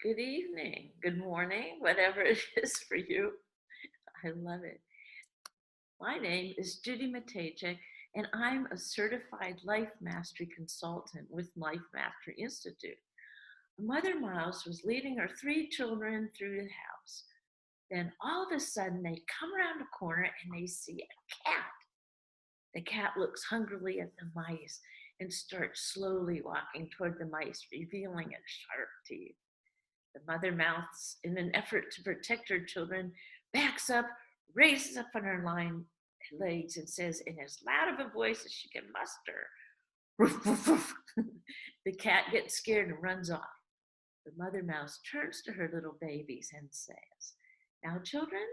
Good evening, good morning, whatever it is for you. I love it. My name is Judy Matejczyk, and I'm a certified life mastery consultant with Life Mastery Institute. Mother Mouse was leading her three children through the house. Then all of a sudden, they come around a corner and they see a cat. The cat looks hungrily at the mice and starts slowly walking toward the mice, revealing its sharp teeth. The mother mouse, in an effort to protect her children, backs up, raises up on her legs, and says in as loud of a voice as she can muster, "Woof, woof, woof." The cat gets scared and runs off. The mother mouse turns to her little babies and says, "Now, children,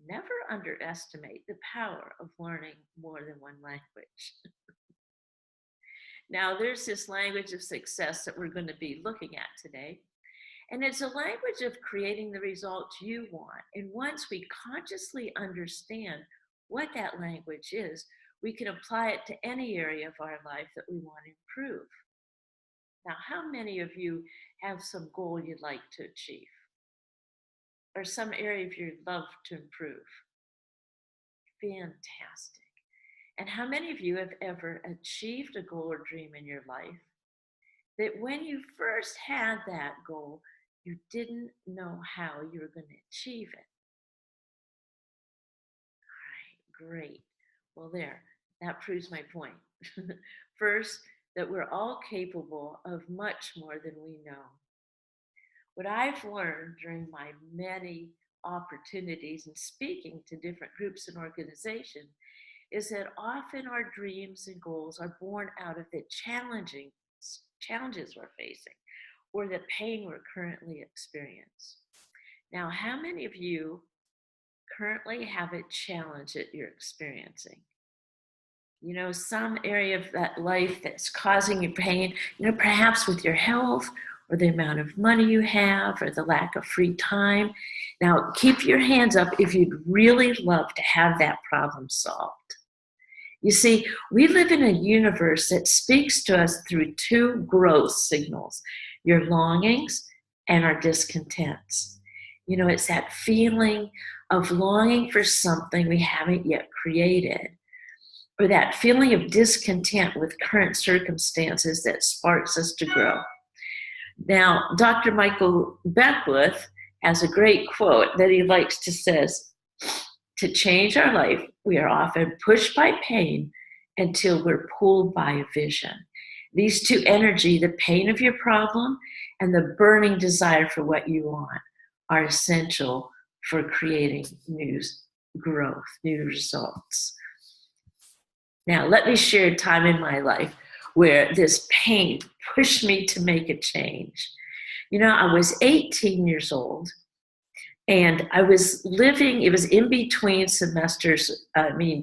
never underestimate the power of learning more than one language." Now, there's this language of success that we're going to be looking at today. And it's a language of creating the results you want. And once we consciously understand what that language is, we can apply it to any area of our life that we want to improve. Now, how many of you have some goal you'd like to achieve? Or some area of your love to improve? Fantastic. And how many of you have ever achieved a goal or dream in your life that when you first had that goal, you didn't know how you were going to achieve it? All right, great. Well, that proves my point. First, that we're all capable of much more than we know. What I've learned during my many opportunities in speaking to different groups and organizations is that often our dreams and goals are born out of the challenges we're facing or the pain we're currently experiencing. Now, how many of you currently have a challenge that you're experiencing? You know, some area of that life that's causing you pain, perhaps with your health or the amount of money you have or the lack of free time. Now, keep your hands up if you'd really love to have that problem solved. You see, we live in a universe that speaks to us through two growth signals, your longings and our discontents. It's that feeling of longing for something we haven't yet created, or that feeling of discontent with current circumstances that sparks us to grow. Now, Dr. Michael Beckwith has a great quote that he likes to says, "To change our life, we are often pushed by pain until we're pulled by a vision." These two energy, the pain of your problem and the burning desire for what you want, are essential for creating new growth, new results. Now, let me share a time in my life where this pain pushed me to make a change. I was 18 years old. And I was living, it was in between semesters,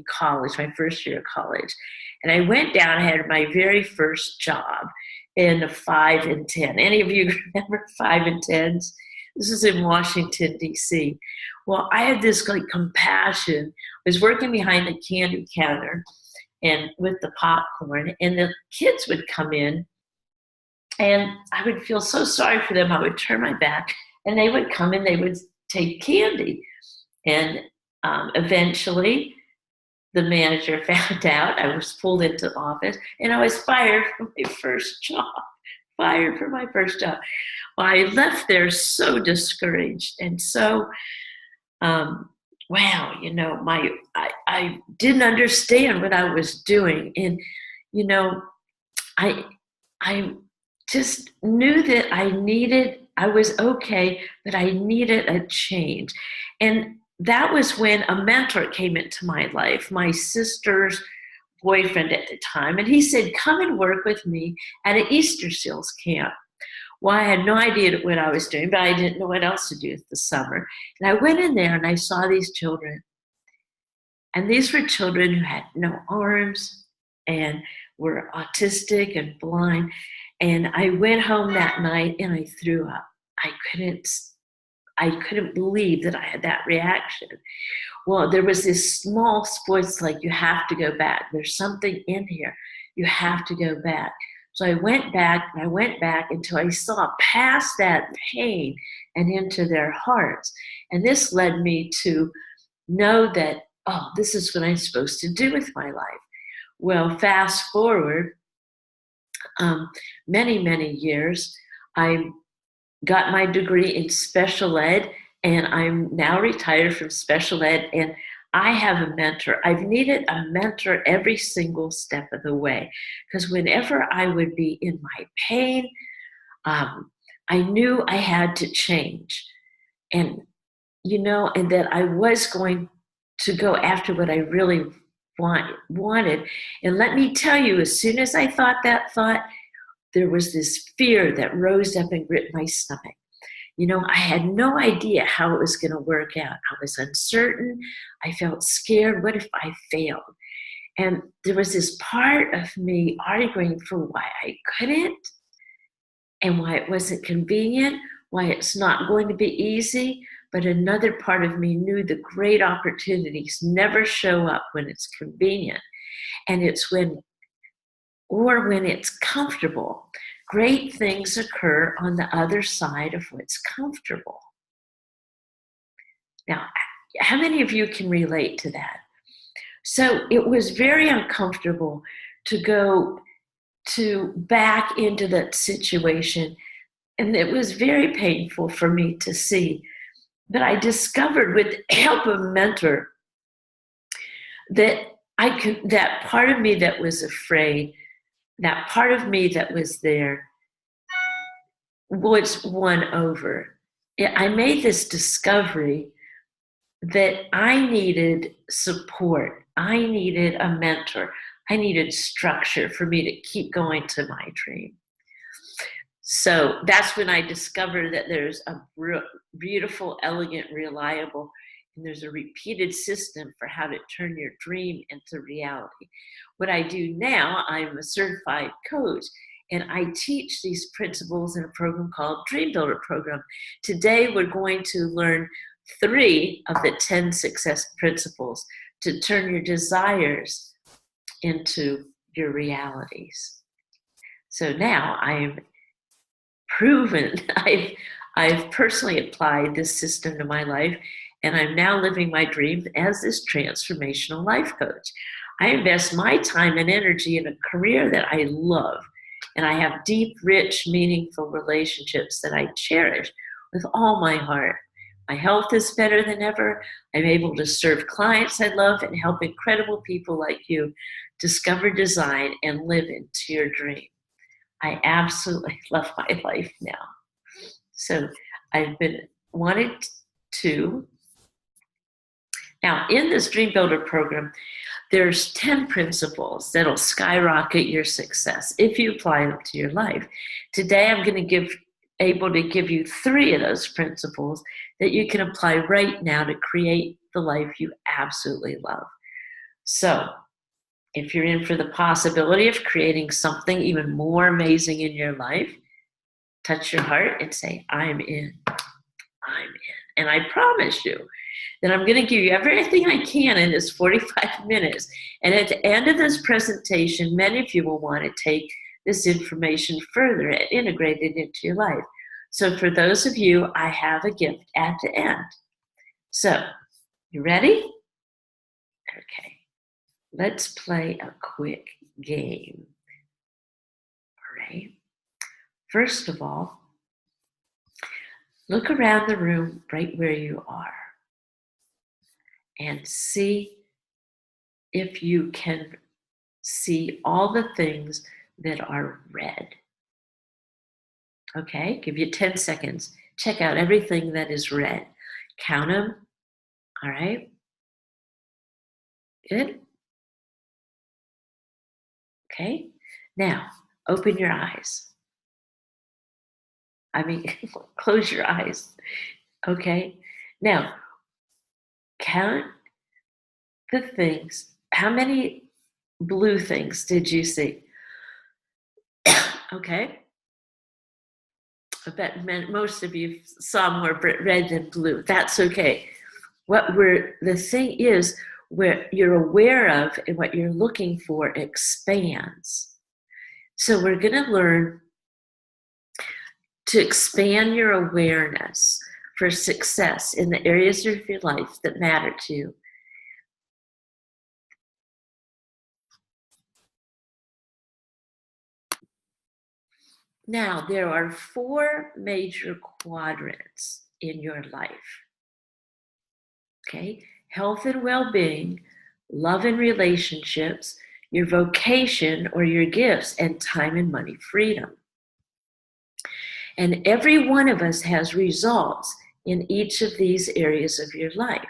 college, my first year of college. And I went down, I had my very first job in a 5 and 10. Any of you remember 5 and 10s? This is in Washington, D.C. Well, I had this compassion. I was working behind the candy counter and with the popcorn, and the kids would come in, and I would feel so sorry for them. I would turn my back, and they would come in, they would take candy. And eventually the manager found out. I was pulled into the office and I was fired from my first job. Well, I left there so discouraged and so, I didn't understand what I was doing. And, I just knew that I was okay, but I needed a change. And that was when a mentor came into my life, my sister's boyfriend at the time. And he said, "Come and work with me at an Easter Seals camp." Well, I had no idea what I was doing, but I didn't know what else to do with the summer. And I went in there and I saw these children. And these were children who had no arms and were autistic and blind. And I went home that night and I threw up. I couldn't believe that I had that reaction. Well, there was this small voice like, "You have to go back. There's something in here. You have to go back." So I went back and I went back until I saw past that pain and into their hearts. And this led me to know that, oh, this is what I'm supposed to do with my life. Well, fast forward many, many years, I got my degree in special ed, and I'm now retired from special ed, and I have a mentor. I've needed a mentor every single step of the way, because whenever I would be in my pain, I knew I had to change. And, and that I was going to go after what I really wanted. And let me tell you, as soon as I thought that thought, there was this fear that rose up and gripped my stomach. I had no idea how it was going to work out. I was uncertain. I felt scared. What if I failed? And there was this part of me arguing for why I couldn't and why it wasn't convenient, why it's not going to be easy. But another part of me knew the great opportunities never show up when it's convenient. And it's when it's comfortable. Great things occur on the other side of what's comfortable. Now, how many of you can relate to that? So it was very uncomfortable to go back into that situation. And it was very painful for me to see. But I discovered with the help of a mentor that that part of me that was afraid, that part of me that was there, was won over. I made this discovery that I needed support. I needed a mentor. I needed structure for me to keep going to my dream. So that's when I discovered that there's a beautiful, elegant, reliable, and there's a repeated system for how to turn your dream into reality. What I do now, I'm a certified coach, and I teach these principles in a program called Dream Builder Program. Today, we're going to learn 3 of the 10 success principles to turn your desires into your realities. So now I am proven, I've personally applied this system to my life, and I'm now living my dream as this transformational life coach. I invest my time and energy in a career that I love, and I have deep, rich, meaningful relationships that I cherish with all my heart. My health is better than ever. I'm able to serve clients I love and help incredible people like you discover, design, and live into your dream. I absolutely love my life now. So I've been wanted to. Now, in this Dream Builder program, there's 10 principles that'll skyrocket your success if you apply them to your life. Today, I'm going to able to give you 3 of those principles that you can apply right now to create the life you absolutely love. So, if you're in for the possibility of creating something even more amazing in your life, touch your heart and say, I'm in. I'm in. And I promise you that I'm going to give you everything I can in this 45 minutes. And at the end of this presentation, many of you will want to take this information further and integrate it into your life. So for those of you, I have a gift at the end. So, you ready? Okay. Let's play a quick game. All right. First of all, look around the room right where you are and see if you can see all the things that are red. Okay, give you 10 seconds. Check out everything that is red. Count them. All right. Good. Okay. Now, open your eyes. Close your eyes. Okay. Now, count the things. How many blue things did you see? Okay. I bet most of you saw more red than blue. That's okay. The thing is, where you're aware of and what you're looking for expands. So we're going to learn to expand your awareness for success in the areas of your life that matter to you. Now, there are 4 major quadrants in your life. Okay? Health and well-being, love and relationships, your vocation or your gifts, and time and money freedom. And every one of us has results in each of these areas of your life.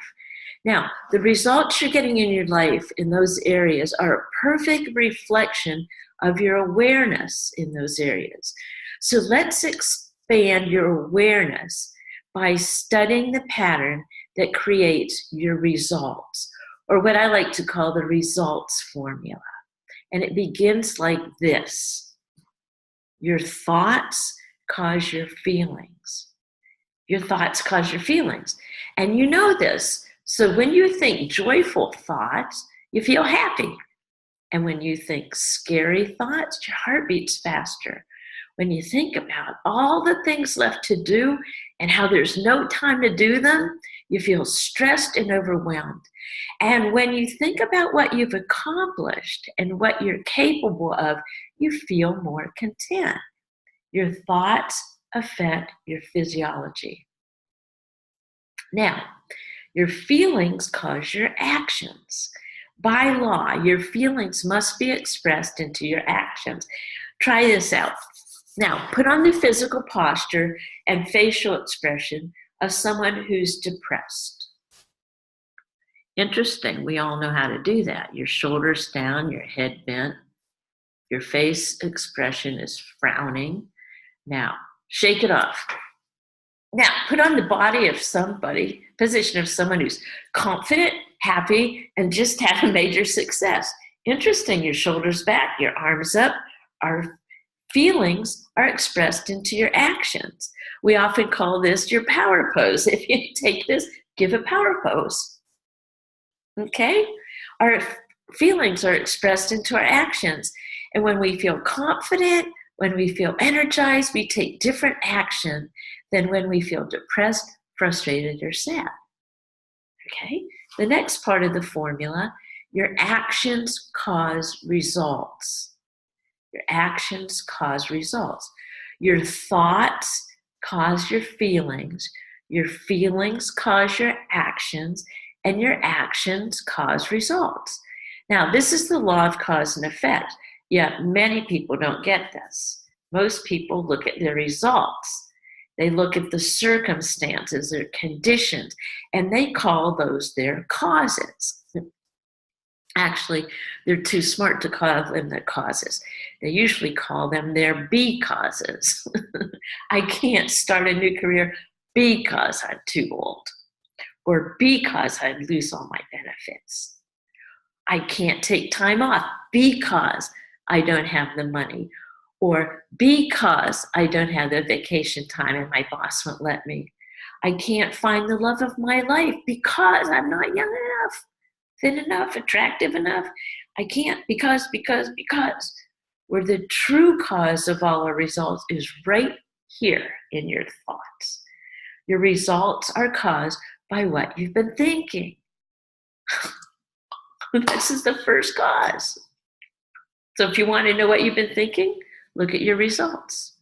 Now, the results you're getting in your life in those areas are a perfect reflection of your awareness in those areas. So let's expand your awareness by studying the pattern that creates your results, or what I like to call the results formula. And it begins like this. Your thoughts cause your feelings. Your thoughts cause your feelings. And you know this. So when you think joyful thoughts, you feel happy. And when you think scary thoughts, your heart beats faster. When you think about all the things left to do and how there's no time to do them, you feel stressed and overwhelmed. And when you think about what you've accomplished and what you're capable of, you feel more content. Your thoughts affect your physiology. Now, your feelings cause your actions. By law, your feelings must be expressed into your actions. Try this out. Now, put on the physical posture and facial expression of someone who's depressed. Interesting, we all know how to do that. Your shoulders down, your head bent. Your face expression is frowning. Now, shake it off. Now, put on the body of somebody, position of someone who's confident, happy, and just had a major success. Interesting, your shoulders back, your arms up. Our feelings are expressed into your actions. We often call this your power pose. If you take this, give a power pose. Okay? Our feelings are expressed into our actions. And when we feel confident, when we feel energized, we take different action than when we feel depressed, frustrated, or sad. Okay? The next part of the formula, your actions cause results. Your actions cause results. Your thoughts cause your feelings cause your actions, and your actions cause results. Now, this is the law of cause and effect, yet many people don't get this. Most people look at their results. They look at the circumstances, their conditions, and they call those their causes. Actually, they're too smart to call them their causes. They usually call them their because. I can't start a new career because I'm too old, or because I'd lose all my benefits. I can't take time off because I don't have the money, or because I don't have the vacation time and my boss won't let me. I can't find the love of my life because I'm not young enough, thin enough, attractive enough. I can't because. Where the true cause of all our results is right here in your thoughts. Your results are caused by what you've been thinking. This is the first cause. So if you want to know what you've been thinking, look at your results,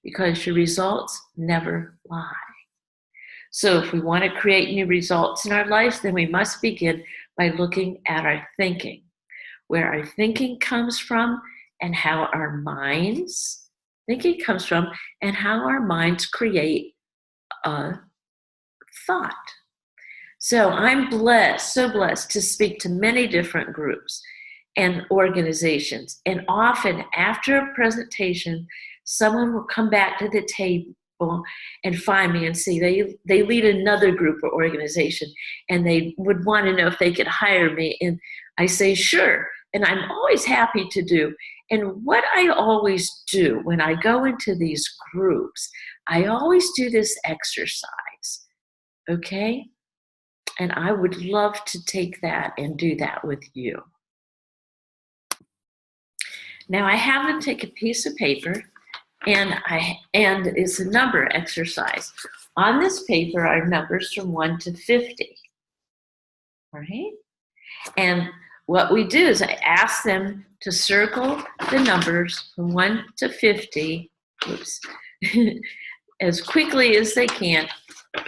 because your results never lie. So if we want to create new results in our lives, then we must begin by looking at our thinking, where our thinking comes from and how our minds, thinking comes from and how our minds create a thought. So I'm blessed, so blessed to speak to many different groups and organizations. And often after a presentation, someone will come back to the table and find me and say they lead another group or organization and they would want to know if they could hire me. And I say, sure. And I'm always happy to do. And what I always do when I go into these groups, I always do this exercise, okay? And I would love to take that and do that with you. Now I have them take a piece of paper, and it's a number exercise. On this paper are numbers from 1 to 50. All right? And what we do is I ask them to circle the numbers from 1 to 50, oops, as quickly as they can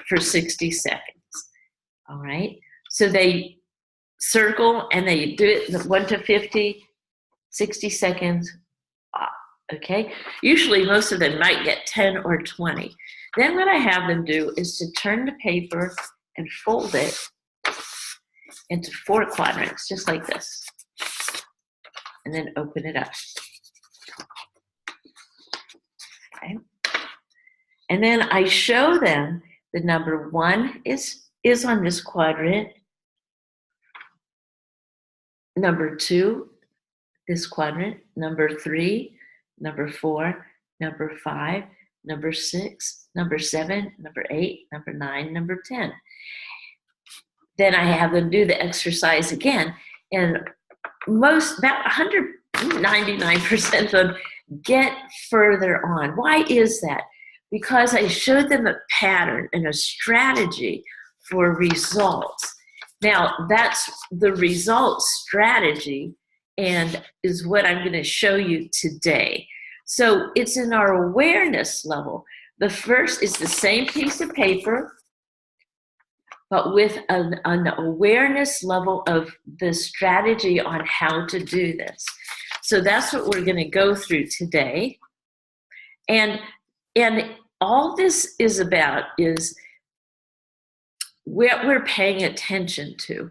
for 60 seconds. All right? So they circle and they do it 1 to 50, 60 seconds. Okay? Usually most of them might get 10 or 20. Then what I have them do is to turn the paper and fold it into 4 quadrants, just like this. And then open it up. Okay? And then I show them the number 1 is on this quadrant. Number 2, this quadrant. Number 3, number 4, number 5, number 6, number 7, number 8, number 9, number 10. Then I have them do the exercise again, and about 199% of them get further on. Why is that? Because I showed them a pattern and a strategy for results. Now, that's the results strategy and is what I'm going to show you today. So it's in our awareness level. The first is the same piece of paper, but with an awareness level of the strategy on how to do this. So that's what we're going to go through today. And all this is about is what we're paying attention to.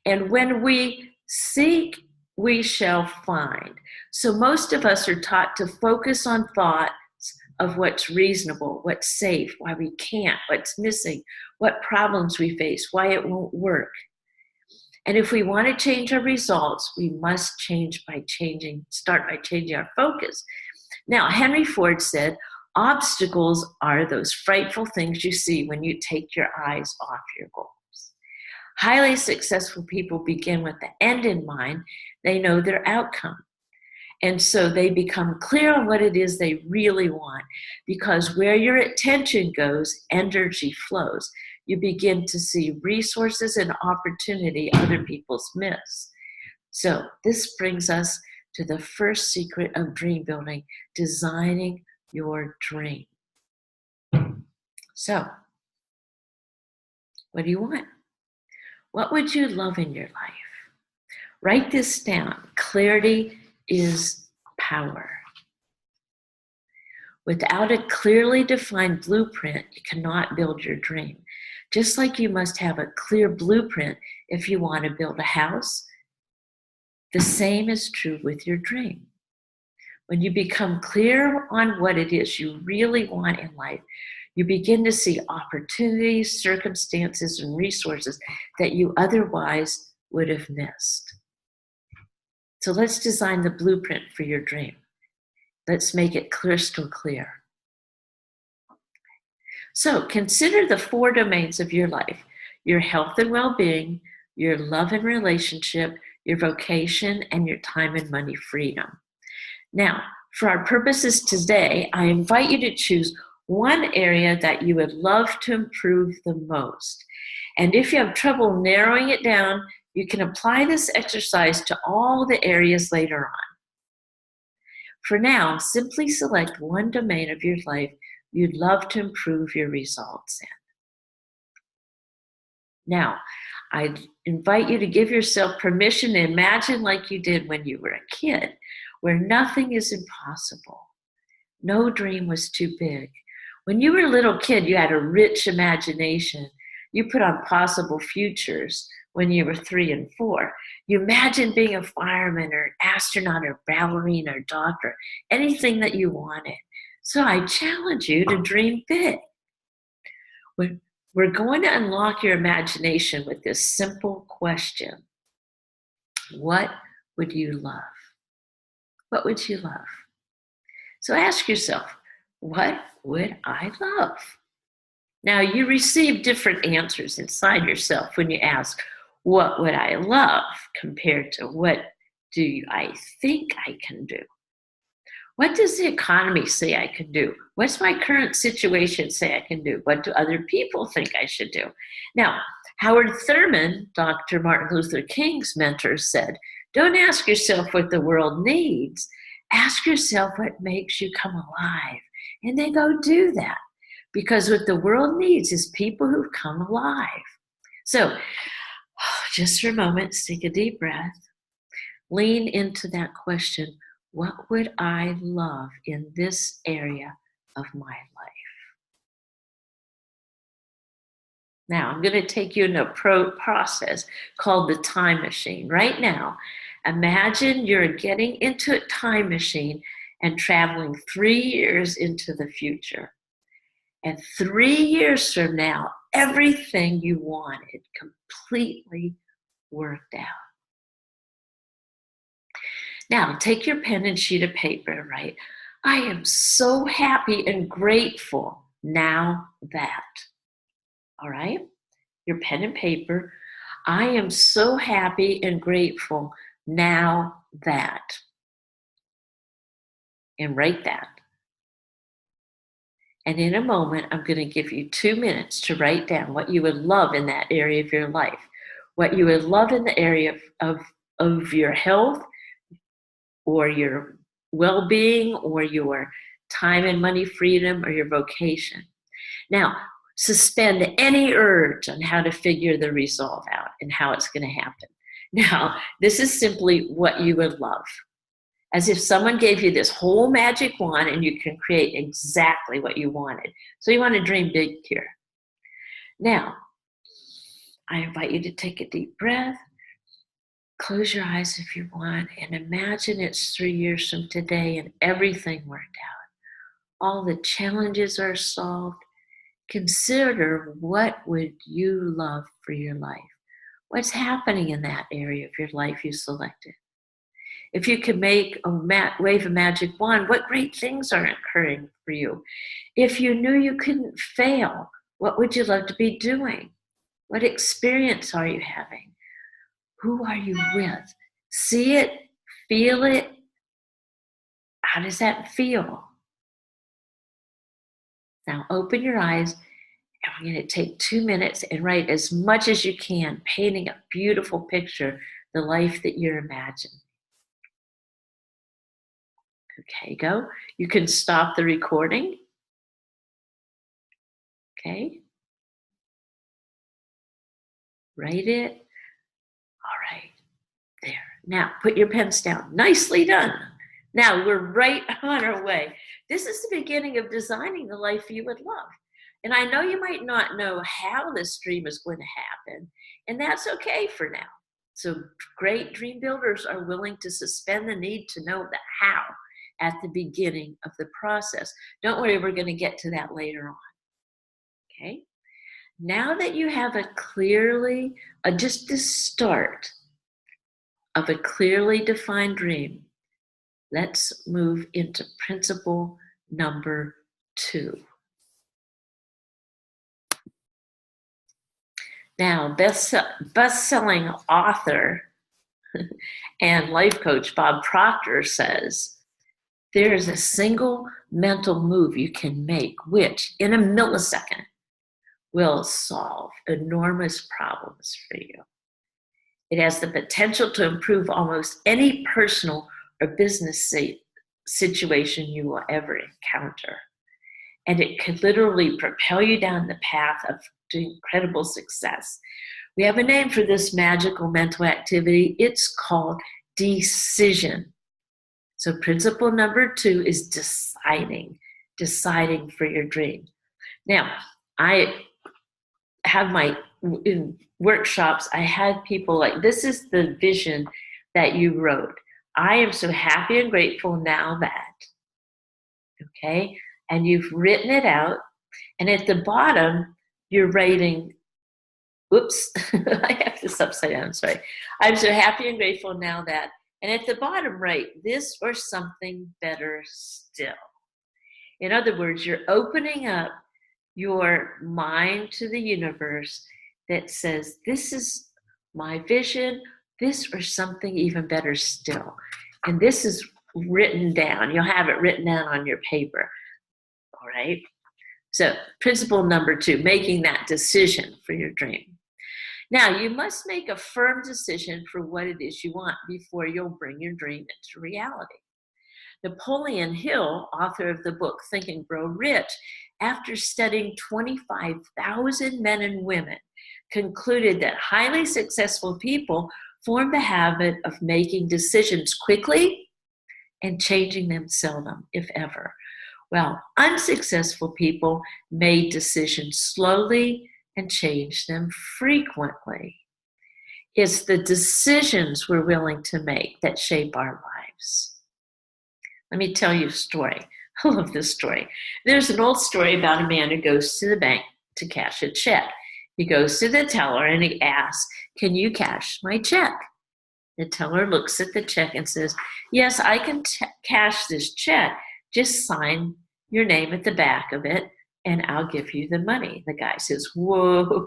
And when we seek, we shall find. So most of us are taught to focus on thoughts of what's reasonable, what's safe, why we can't, what's missing, what problems we face, why it won't work. And if we want to change our results, we must start by changing our focus. Now, Henry Ford said, obstacles are those frightful things you see when you take your eyes off your goals. Highly successful people begin with the end in mind. They know their outcome. And so they become clear on what it is they really want, because where your attention goes, energy flows. You begin to see resources and opportunity other people's miss. So this brings us to the first secret of dream building, designing your dream. So, what do you want? What would you love in your life? Write this down. Clarity is power. Without a clearly defined blueprint, you cannot build your dream. Just like you must have a clear blueprint if you want to build a house, the same is true with your dream. When you become clear on what it is you really want in life, you begin to see opportunities, circumstances, and resources that you otherwise would have missed. So let's design the blueprint for your dream. Let's make it crystal clear. So consider the 4 domains of your life: your health and well-being, your love and relationship, your vocation, and your time and money freedom. Now, for our purposes today, I invite you to choose one area that you would love to improve the most. And if you have trouble narrowing it down, you can apply this exercise to all the areas later on. For now, simply select one domain of your life you'd love to improve your results in. Now, I invite you to give yourself permission to imagine like you did when you were a kid, where nothing is impossible. No dream was too big. When you were a little kid, you had a rich imagination. You put on possible futures when you were 3 and 4. You imagined being a fireman or an astronaut or ballerina or doctor, anything that you wanted. So I challenge you to dream big. We're going to unlock your imagination with this simple question. What would you love? What would you love? So ask yourself, what would I love? Now, you receive different answers inside yourself when you ask, what would I love, compared to what do I think I can do? What does the economy say I can do? What's my current situation say I can do? What do other people think I should do? Now, Howard Thurman, Dr. Martin Luther King's mentor, said, don't ask yourself what the world needs. Ask yourself what makes you come alive. And then go do that. Because what the world needs is people who've come alive. So, just for a moment, take a deep breath. Lean into that question. What would I love in this area of my life? Now, I'm going to take you in a process called the time machine. Right now, imagine you're getting into a time machine and traveling 3 years into the future. And 3 years from now, everything you wanted completely worked out. Now, take your pen and sheet of paper and write, I am so happy and grateful now that. All right? Your pen and paper. I am so happy and grateful now that. And write that. And in a moment, I'm going to give you 2 minutes to write down what you would love in that area of your life, what you would love in the area of your health or your well-being or your time and money freedom or your vocation. Now, suspend any urge on how to figure the resolve out and how it's going to happen. Now, this is simply what you would love. As if someone gave you this whole magic wand and you can create exactly what you wanted. So you want to dream big here. Now, I invite you to take a deep breath. Close your eyes if you want and imagine it's 3 years from today and everything worked out. All the challenges are solved. Consider what would you love for your life? What's happening in that area of your life you selected? If you could make wave a magic wand, what great things are occurring for you? If you knew you couldn't fail, what would you love to be doing? What experience are you having? Who are you with? See it, feel it. How does that feel? Now open your eyes and we're going to take 2 minutes and write as much as you can, painting a beautiful picture, the life that you're imagining. Okay, go. You can stop the recording. Okay. Write it. All right. There. Now, put your pens down. Nicely done. Now, we're right on our way. This is the beginning of designing the life you would love. And I know you might not know how this dream is going to happen, and that's okay for now. So great dream builders are willing to suspend the need to know the how at the beginning of the process. Don't worry, we're going to get to that later on. Okay? Now that you have a clearly, just the start of a clearly defined dream, let's move into principle number 2. Now, best-selling author and life coach Bob Proctor says, there is a single mental move you can make, which in a millisecond will solve enormous problems for you. It has the potential to improve almost any personal or business situation you will ever encounter. And it could literally propel you down the path of incredible success. We have a name for this magical mental activity. It's called decision. So principle number 2 is deciding for your dream. Now, I have in workshops, I had people like, this is the vision that you wrote. I am so happy and grateful now that, okay? And you've written it out. And at the bottom, you're writing, oops, I have this upside down, sorry. I'm so happy and grateful now that, and at the bottom, write this or something better still. In other words, you're opening up your mind to the universe that says, this is my vision, this or something even better still. And this is written down. You'll have it written down on your paper. All right. So principle number 2, making that decision for your dream. Now, you must make a firm decision for what it is you want before you'll bring your dream into reality. Napoleon Hill, author of the book Think and Grow Rich, after studying 25,000 men and women, concluded that highly successful people form the habit of making decisions quickly and changing them seldom, if ever. While unsuccessful people made decisions slowly and changed them frequently. It's the decisions we're willing to make that shape our lives. Let me tell you a story. I love this story. There's an old story about a man who goes to the bank to cash a check. He goes to the teller and he asks, "Can you cash my check?" The teller looks at the check and says, "Yes, I can cash this check. Just sign your name at the back of it and I'll give you the money." The guy says, "Whoa, whoa,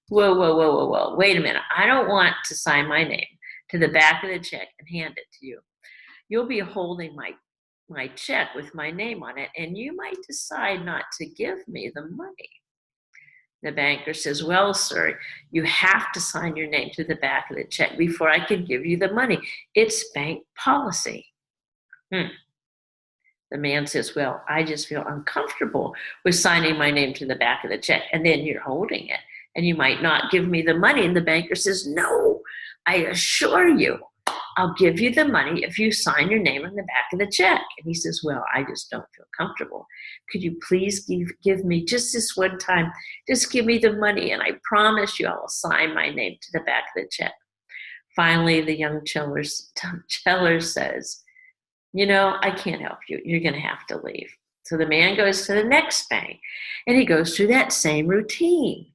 whoa, whoa, whoa, whoa. Wait a minute. I don't want to sign my name to the back of the check and hand it to you. You'll be holding my check with my name on it, and you might decide not to give me the money." The banker says, "Well, sir, you have to sign your name to the back of the check before I can give you the money. It's bank policy." The man says, "Well, I just feel uncomfortable with signing my name to the back of the check, and then you're holding it, and you might not give me the money." And the banker says, "No, I assure you, I'll give you the money if you sign your name on the back of the check." And he says, "Well, I just don't feel comfortable. Could you please give me just this one time, just give me the money, and I promise you I will sign my name to the back of the check." Finally, the young teller says, "I can't help you. You're going to have to leave." So the man goes to the next bank, and he goes through that same routine.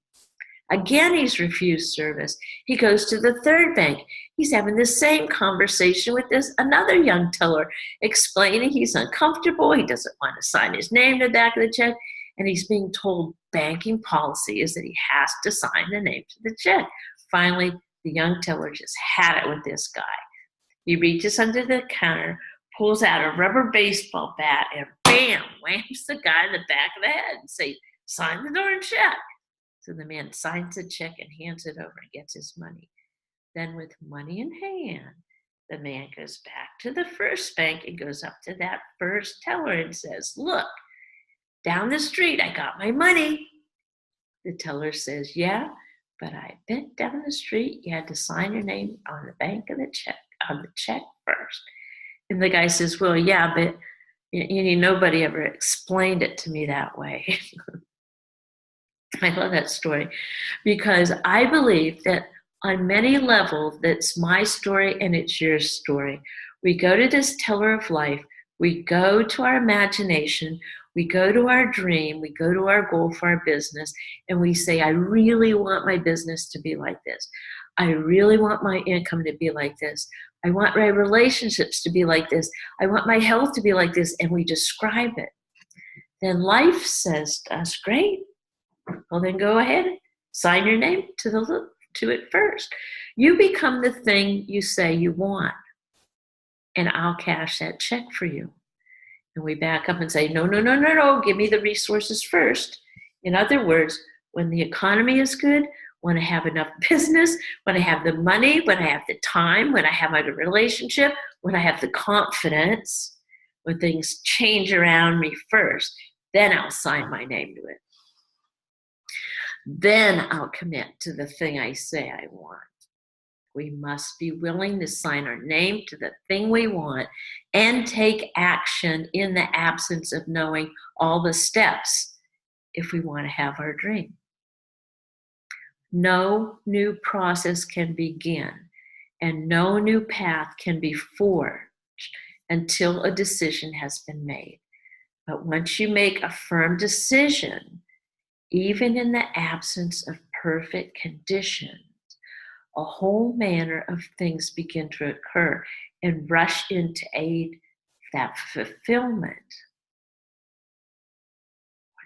Again, he's refused service. He goes to the third bank. He's having the same conversation with another young teller, explaining he's uncomfortable. He doesn't want to sign his name to the back of the check. And he's being told banking policy is that he has to sign the name to the check. Finally, the young teller just had it with this guy. He reaches under the counter, pulls out a rubber baseball bat, and bam, whams the guy in the back of the head and says, "Sign the darn check." So the man signs the check and hands it over and gets his money. Then with money in hand, the man goes back to the first bank and goes up to that first teller and says, "Look, down the street, I got my money." The teller says, "Yeah, but I bet down the street you had to sign your name on the back of the check, on the check first." And the guy says, "Well, yeah, but nobody ever explained it to me that way." I love that story because I believe that on many levels, that's my story and it's your story. We go to this teller of life, we go to our imagination, we go to our dream, we go to our goal for our business, and we say, "I really want my business to be like this. I really want my income to be like this. I want my relationships to be like this. I want my health to be like this," and we describe it. Then life says to us, "Great. Well, then go ahead, sign your name to it first. You become the thing you say you want, and I'll cash that check for you." And we back up and say, "No, no, no, no, no, give me the resources first." In other words, when the economy is good, when I have enough business, when I have the money, when I have the time, when I have my relationship, when I have the confidence, when things change around me first, then I'll sign my name to it. Then I'll commit to the thing I say I want. We must be willing to sign our name to the thing we want and take action in the absence of knowing all the steps if we want to have our dream. No new process can begin and no new path can be forged until a decision has been made. But once you make a firm decision, even in the absence of perfect conditions, a whole manner of things begin to occur and rush in to aid that fulfillment.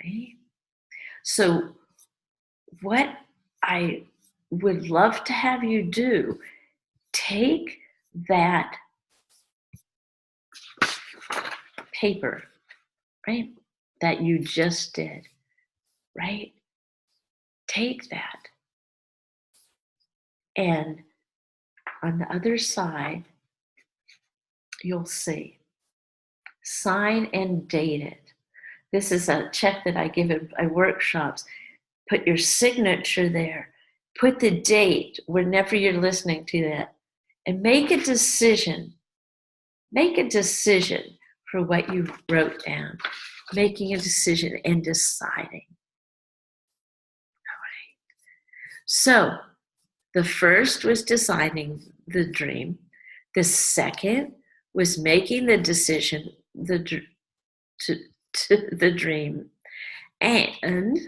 Right? So, what I would love to have you do, take that paper, right? That you just did, right? Take that. And on the other side, you'll see, sign and date it. This is a check that I give in my workshops. Put your signature there. Put the date whenever you're listening to that. And make a decision. Make a decision for what you wrote down. Making a decision and deciding. All right. So the first was deciding the dream. The second was making the decision to the dream. And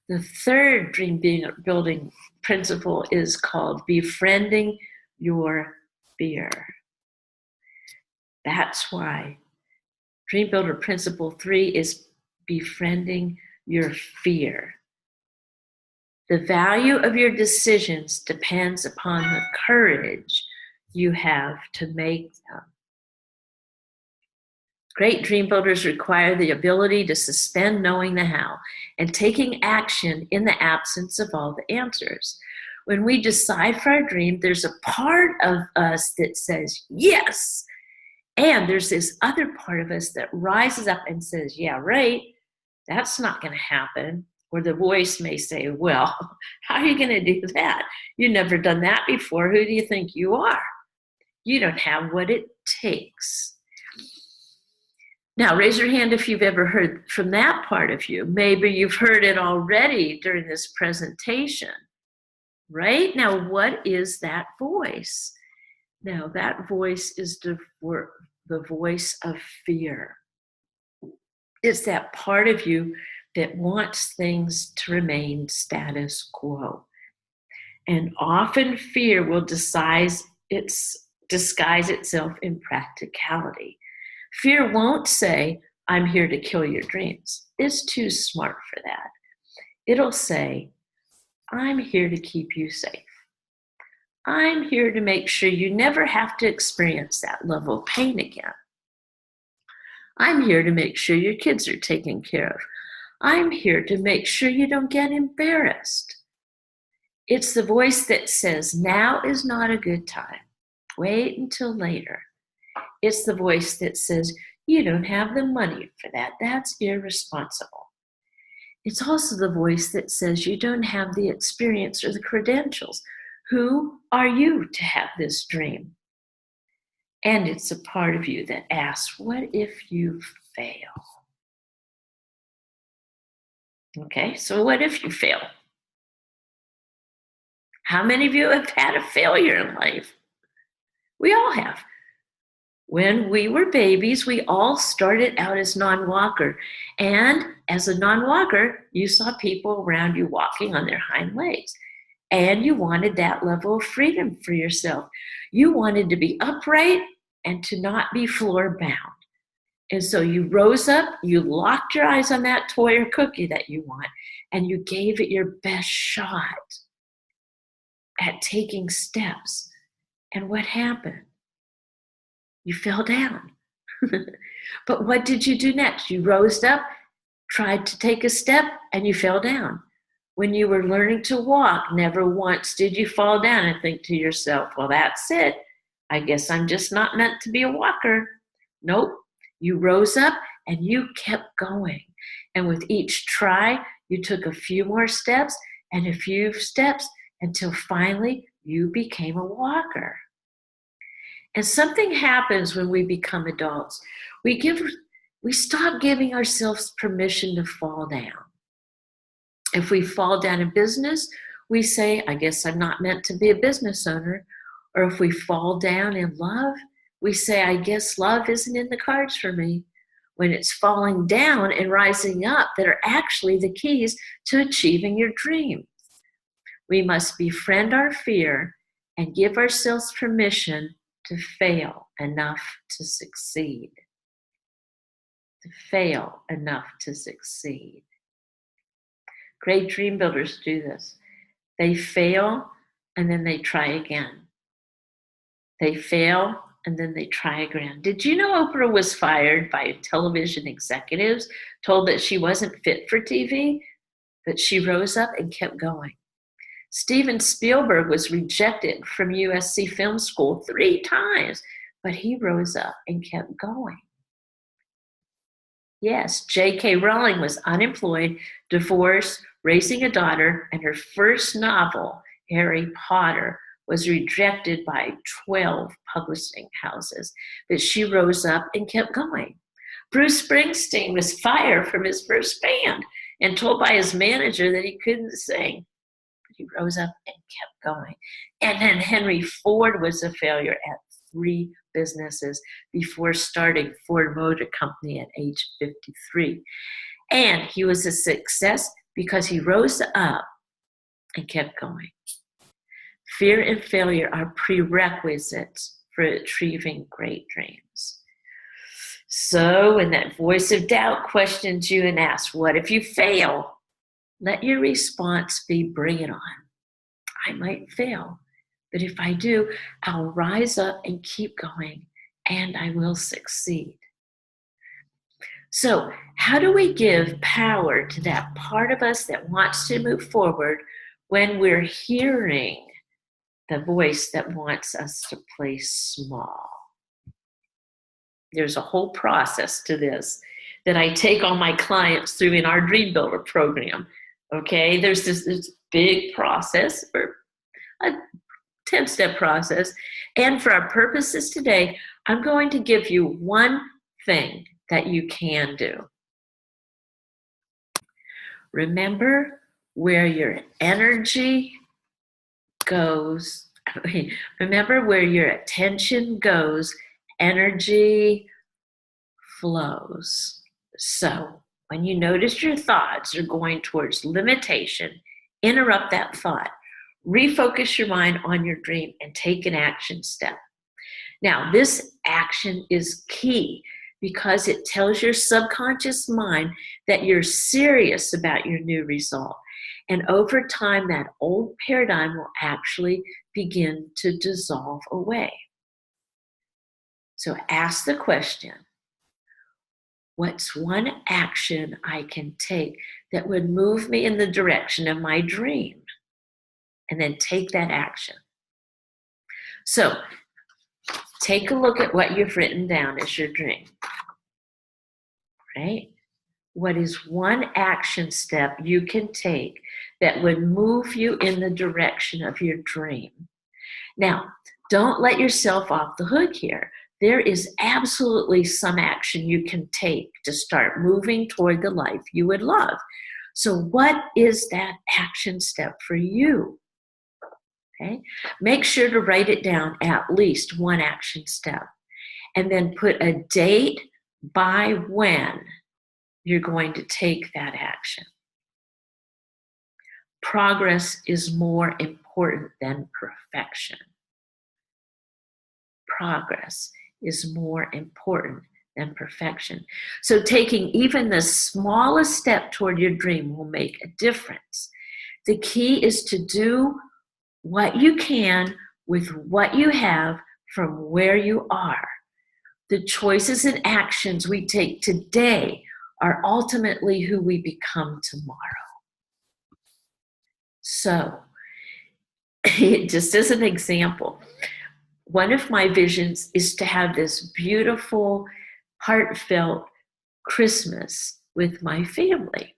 the third dream building principle is called befriending your fear. That's why Dream Builder Principle 3 is befriending your fear. The value of your decisions depends upon the courage you have to make them. Great dream builders require the ability to suspend knowing the how and taking action in the absence of all the answers. When we decide for our dream, there's a part of us that says, yes. And there's this other part of us that rises up and says, yeah, right, that's not going to happen. Or the voice may say, well, how are you going to do that? You've never done that before. Who do you think you are? You don't have what it takes. Now, raise your hand if you've ever heard from that part of you. Maybe you've heard it already during this presentation, right? Now, what is that voice? Now, that voice is the voice of fear. It's that part of you that wants things to remain status quo. And often fear will disguise itself in practicality. Fear won't say, I'm here to kill your dreams. It's too smart for that. It'll say, I'm here to keep you safe. I'm here to make sure you never have to experience that level of pain again. I'm here to make sure your kids are taken care of. I'm here to make sure you don't get embarrassed. It's the voice that says, now is not a good time. Wait until later. It's the voice that says, you don't have the money for that. That's irresponsible. It's also the voice that says you don't have the experience or the credentials. Who are you to have this dream? And it's a part of you that asks, what if you fail? Okay, so what if you fail? How many of you have had a failure in life? We all have. When we were babies, we all started out as non-walker. And as a non-walker, you saw people around you walking on their hind legs. And you wanted that level of freedom for yourself. You wanted to be upright and to not be floor bound. And so you rose up, you locked your eyes on that toy or cookie that you want, and you gave it your best shot at taking steps. And what happened? You fell down. But what did you do next? You rose up, tried to take a step, and you fell down. When you were learning to walk, never once did you fall down and think to yourself, well, that's it. I guess I'm just not meant to be a walker. Nope. You rose up and you kept going. And with each try, you took a few more steps and a few steps until finally you became a walker. And something happens when we become adults. We stop giving ourselves permission to fall down. If we fall down in business, we say, I guess I'm not meant to be a business owner. Or if we fall down in love, we say, I guess love isn't in the cards for me. When it's falling down and rising up that are actually the keys to achieving your dreams. We must befriend our fear and give ourselves permission to fail enough to succeed. To fail enough to succeed. Great dream builders do this. They fail and then they try again. They fail and then they try again. Did you know Oprah was fired by television executives, told that she wasn't fit for TV, but she rose up and kept going? Steven Spielberg was rejected from USC Film School 3 times, but he rose up and kept going. Yes, J.K. Rowling was unemployed, divorced, raising a daughter, and her first novel, Harry Potter, was rejected by 12 publishing houses, but she rose up and kept going. Bruce Springsteen was fired from his first band and told by his manager that he couldn't sing. But he rose up and kept going. And then Henry Ford was a failure at 3 businesses before starting Ford Motor Company at age 53. And he was a success because he rose up and kept going. Fear and failure are prerequisites for achieving great dreams. So when that voice of doubt questions you and asks, what if you fail? Let your response be, bring it on. I might fail, but if I do, I'll rise up and keep going, and I will succeed. So how do we give power to that part of us that wants to move forward when we're hearing the voice that wants us to play small? There's a whole process to this that I take all my clients through in our Dream Builder program. Okay, there's this big process, or a 10-step process. And for our purposes today, I'm going to give you one thing that you can do. Remember where your energy goes. Remember where your attention goes, energy flows. So when you notice your thoughts are going towards limitation, interrupt that thought. Refocus your mind on your dream and take an action step. Now, this action is key because it tells your subconscious mind that you're serious about your new result. And over time, that old paradigm will actually begin to dissolve away. So ask the question, what's one action I can take that would move me in the direction of my dream? And then take that action. So take a look at what you've written down as your dream. Right? What is one action step you can take that would move you in the direction of your dream? Now, don't let yourself off the hook here. There is absolutely some action you can take to start moving toward the life you would love. So what is that action step for you? Okay? Make sure to write it down, at least one action step, and then put a date by when you're going to take that action. Progress is more important than perfection. Progress is more important than perfection. So taking even the smallest step toward your dream will make a difference. The key is to do what you can with what you have from where you are. The choices and actions we take today are ultimately who we become tomorrow. So, just as an example, one of my visions is to have this beautiful, heartfelt Christmas with my family.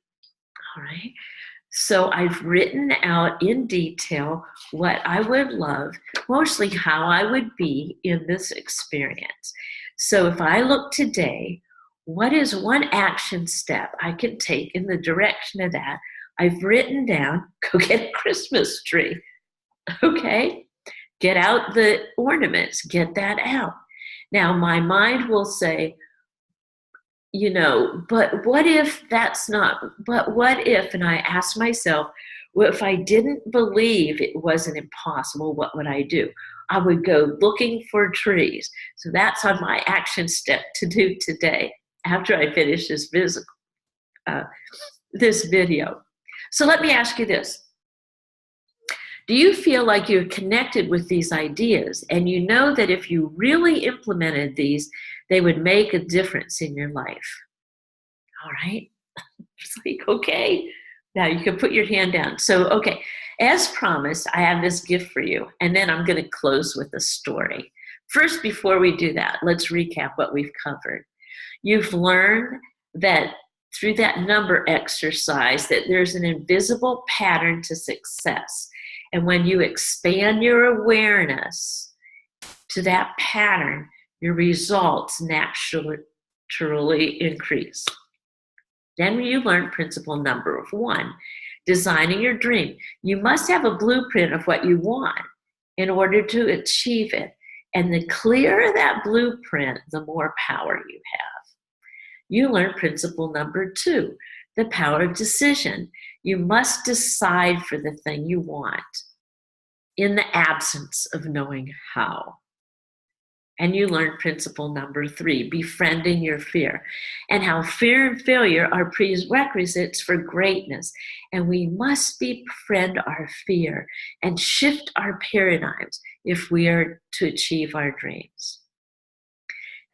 All right. So I've written out in detail what I would love, mostly how I would be in this experience. So if I look today, what is one action step I can take in the direction of that? I've written down, go get a Christmas tree. Okay? Get out the ornaments, get that out. Now my mind will say, you know, but what if that's not, but what if, and I ask myself, well, if I didn't believe it wasn't impossible, what would I do? I would go looking for trees. So that's on my action step to do today after I finish this video. So let me ask you this. Do you feel like you're connected with these ideas and you know that if you really implemented these, they would make a difference in your life? All right. It's like, okay, now you can put your hand down. So, okay, as promised, I have this gift for you, and then I'm going to close with a story. First, before we do that, let's recap what we've covered. You've learned that through that number exercise that there's an invisible pattern to success. And when you expand your awareness to that pattern, your results naturally increase. Then you learn principle number 1, designing your dream. You must have a blueprint of what you want in order to achieve it. And the clearer that blueprint, the more power you have. You learn principle number 2, the power of decision. You must decide for the thing you want in the absence of knowing how. And you learn principle number 3, befriending your fear, and how fear and failure are prerequisites for greatness. And we must befriend our fear and shift our paradigms if we are to achieve our dreams.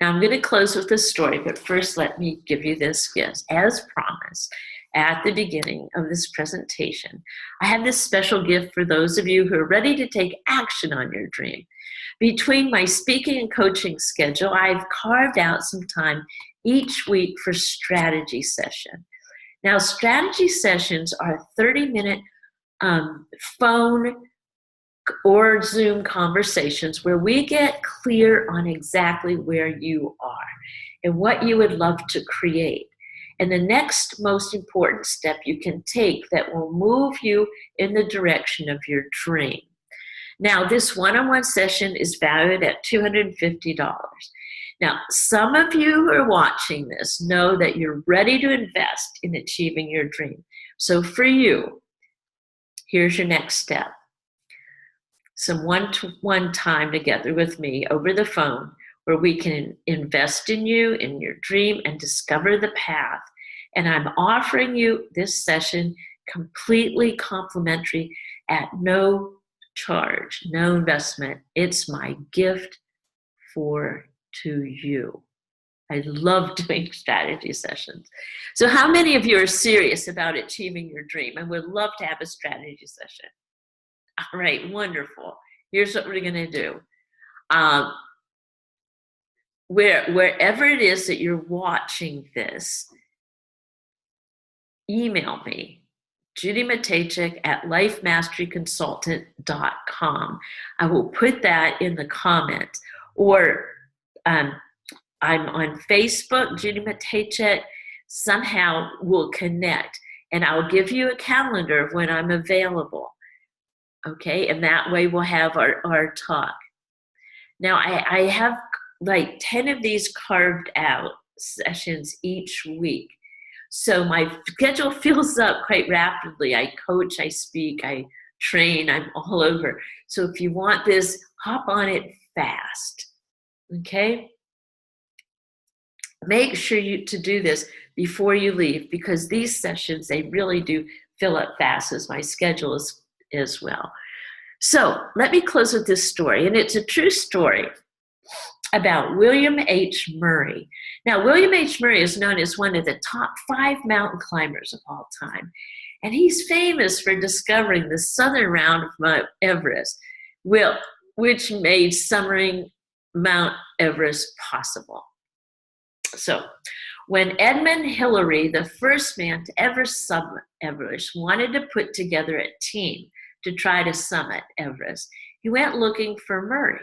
Now I'm going to close with a story, but first let me give you this gift. As promised at the beginning of this presentation, I have this special gift for those of you who are ready to take action on your dream. Between my speaking and coaching schedule, I've carved out some time each week for strategy session. Now, strategy sessions are 30-minute phone or Zoom conversations where we get clear on exactly where you are and what you would love to create. And the next most important step you can take that will move you in the direction of your dream. Now, this one-on-one session is valued at $250. Now, some of you who are watching this know that you're ready to invest in achieving your dream. So for you, here's your next step. Some one-to-one time together with me over the phone where we can invest in you, in your dream, and discover the path. And I'm offering you this session completely complimentary at no charge, no investment. It's my gift to you. I love doing strategy sessions. So how many of you are serious about achieving your dream and would love to have a strategy session? All right, wonderful. Here's what we're going to do. Wherever it is that you're watching this, email me, Judy Matejczyk at lifemasteryconsultant.com. I will put that in the comments. Or I'm on Facebook, Judy Matejczyk. Somehow we'll connect, and I'll give you a calendar of when I'm available. Okay, and that way we'll have our talk. Now, I have like 10 of these carved out sessions each week. So my schedule fills up quite rapidly. I coach, I speak, I train, I'm all over. So if you want this, hop on it fast, okay? Make sure to do this before you leave, because these sessions, they really do fill up fast as my schedule is as well. So let me close with this story, and it's a true story about William H. Murray. Now, William H. Murray is known as one of the top 5 mountain climbers of all time, and he's famous for discovering the southern round of Mount Everest, which made summiting Mount Everest possible. So, when Edmund Hillary, the first man to ever summit Everest, wanted to put together a team to try to summit Everest, he went looking for Murray.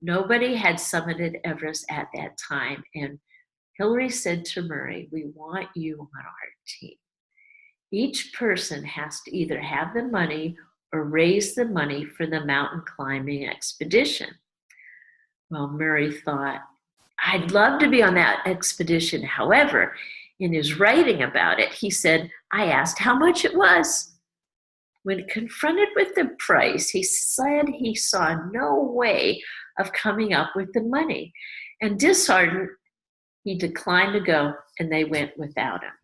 Nobody had summited Everest at that time, and Hillary said to Murray, "We want you on our team. Each person has to either have the money or raise the money for the mountain climbing expedition." Well, Murray thought, "I'd love to be on that expedition." However, in his writing about it, he said, "I asked how much it was." When confronted with the price, he said he saw no way of coming up with the money. And disheartened, he declined to go, and they went without him.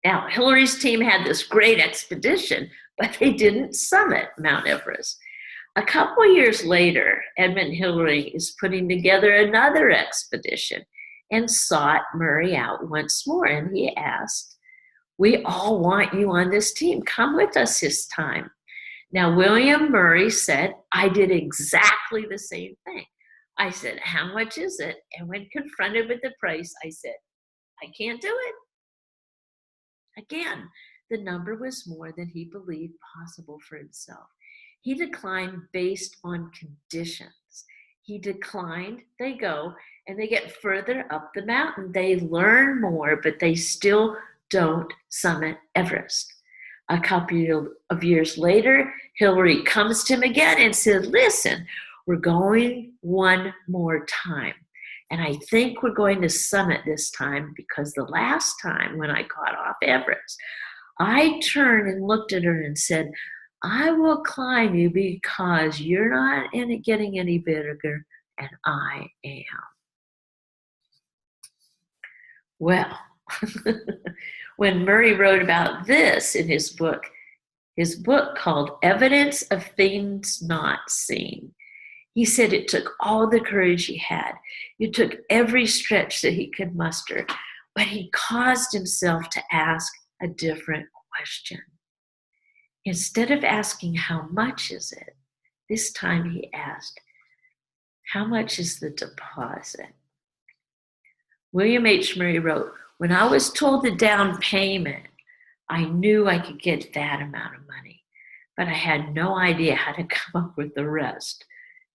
Now, Hillary's team had this great expedition, but they didn't summit Mount Everest. A couple of years later, Edmund Hillary is putting together another expedition and sought Murray out once more. And he asked, "We all want you on this team. Come with us this time." Now, William Murray said, "I did exactly the same thing. I said, 'How much is it?' And when confronted with the price, I said, 'I can't do it.'" Again, the number was more than he believed possible for himself. He declined based on conditions. He declined, they go, and they get further up the mountain. They learn more, but they still don't summit Everest. A couple of years later, Hillary comes to him again and said, "Listen, we're going one more time. And I think we're going to summit this time because the last time when I got off Everest, I turned and looked at her and said, 'I will climb you because you're not getting any bigger and I am.'" Well, when Murray wrote about this in his book called Evidence of Things Not Seen, he said it took all the courage he had. It took every stretch that he could muster, but he caused himself to ask a different question. Instead of asking, "How much is it?" this time he asked, "How much is the deposit?" William H. Murray wrote, "When I was told the down payment, I knew I could get that amount of money, but I had no idea how to come up with the rest.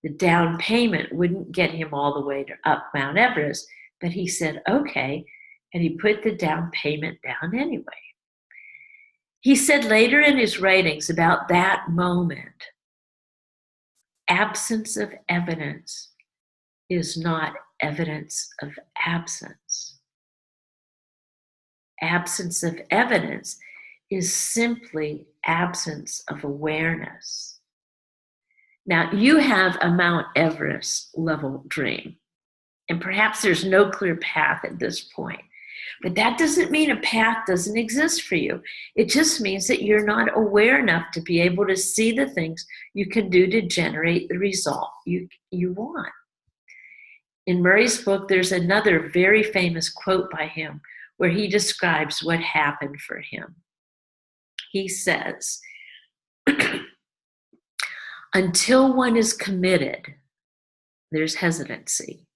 The down payment wouldn't get him all the way up Mount Everest, but he said, okay, and he put the down payment down anyway." He said later in his writings about that moment, absence of evidence is not evidence of absence. Absence of evidence is simply absence of awareness. Now, you have a Mount Everest level dream, and perhaps there's no clear path at this point. But that doesn't mean a path doesn't exist for you. It just means that you're not aware enough to be able to see the things you can do to generate the result you want. In Murray's book, there's another very famous quote by him where he describes what happened for him. He says, "Until one is committed, there's hesitancy,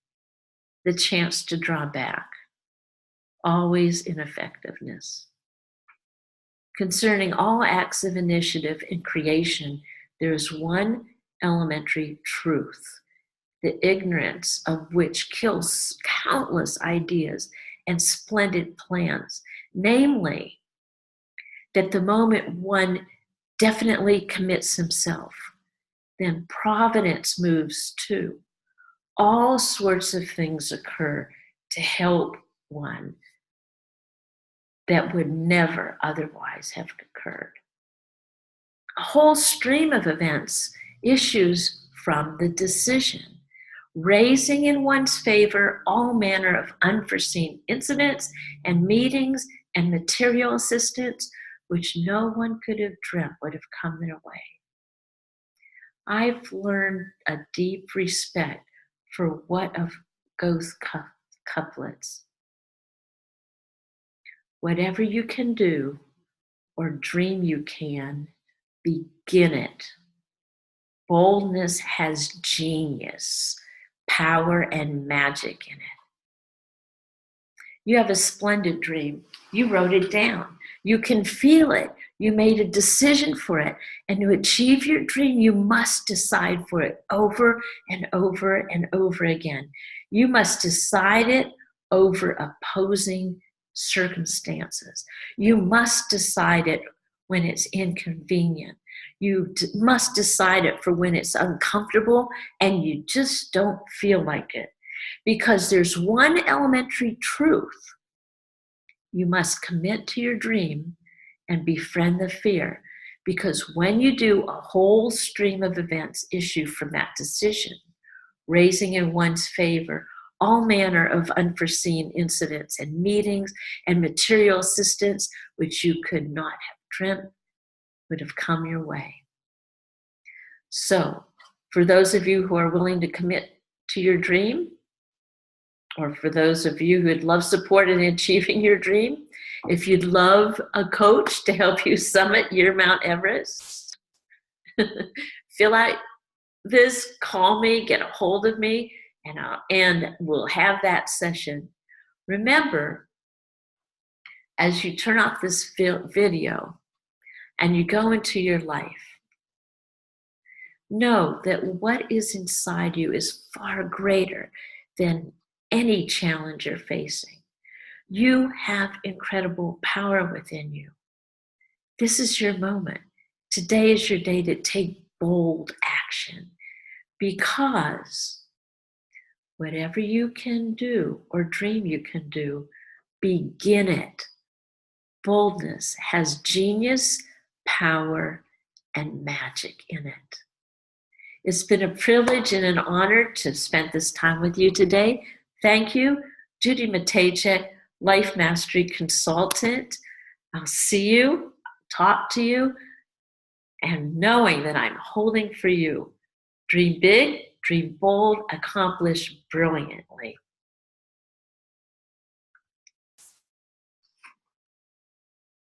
the chance to draw back, always ineffectiveness. Concerning all acts of initiative and creation, there is one elementary truth, the ignorance of which kills countless ideas and splendid plans, namely, that the moment one definitely commits himself, then providence moves too. All sorts of things occur to help one that would never otherwise have occurred. A whole stream of events issues from the decision, raising in one's favor all manner of unforeseen incidents and meetings and material assistance which no one could have dreamt would have come their way. I've learned a deep respect for what of Goethe's couplets. Whatever you can do or dream you can, begin it. Boldness has genius, power, and magic in it. You have a splendid dream. You wrote it down. You can feel it. You made a decision for it. And to achieve your dream, you must decide for it over and over and over again. You must decide it over opposing circumstances. You must decide it when it's inconvenient. You must decide it for when it's uncomfortable and you just don't feel like it. Because there's one elementary truth. You must commit to your dream and befriend the fear. Because when you do, a whole stream of events issue from that decision, raising in one's favor all manner of unforeseen incidents and meetings and material assistance which you could not have dreamt would have come your way. So, for those of you who are willing to commit to your dream, or for those of you who would love support in achieving your dream, if you'd love a coach to help you summit your Mount Everest, fill out this, call me, get a hold of me, and we'll have that session. Remember, as you turn off this video and you go into your life, know that what is inside you is far greater than any challenge you're facing. You have incredible power within you. This is your moment. Today is your day to take bold action, because whatever you can do or dream you can do, begin it. Boldness has genius, power, and magic in it. It's been a privilege and an honor to spend this time with you today. Thank you. Judy Matejczyk, Life Mastery Consultant. I'll see you, talk to you, and knowing that I'm holding for you. Dream big, dream bold, accomplish brilliantly.